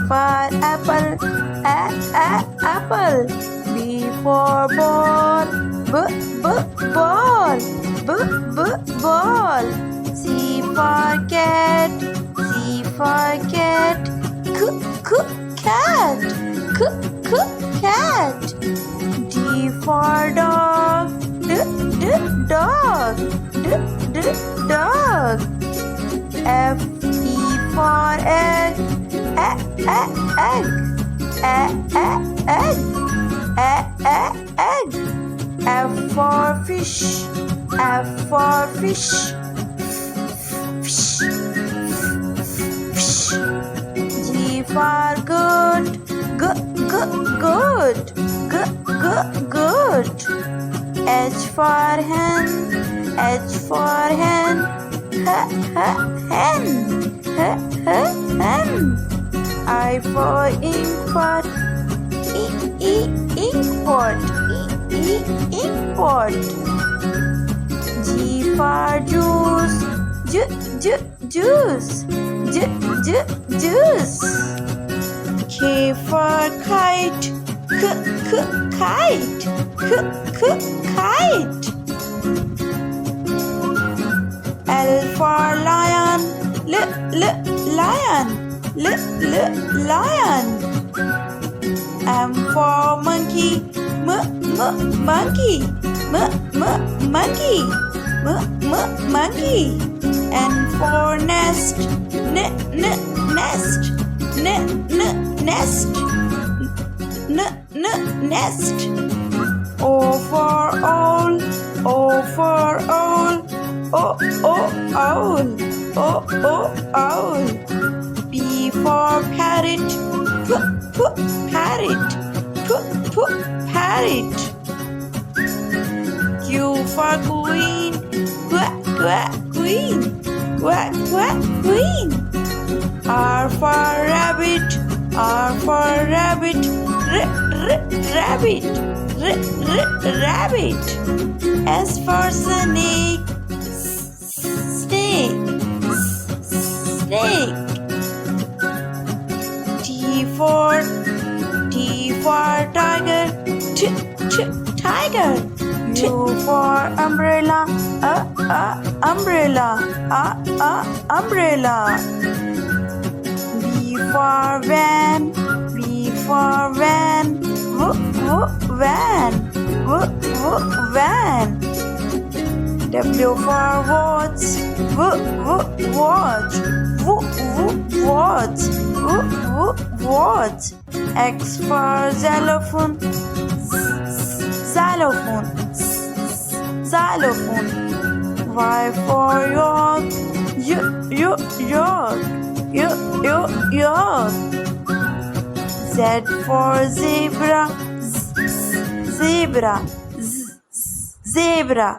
for apple, apple. B for ball, ball, ball. C for cat, C for cat. Cat, cat. D for dog, dog, dog. F for egg, egg. F for fish, G for good, H for hen, hen. I for inkpot, inkpot. G for juice, juice. K for kite, kite. L for lion, lion. M for monkey, monkey. N for nest, nest. O for owl, owl. P for parrot, parrot. Q for queen, queen. R for rabbit, rabbit. S for snake, snake. T for tiger, tiger. U for umbrella, umbrella. V for van, van. W for watch. X for xylophone, Y for york, york. Z for zebra, zebra.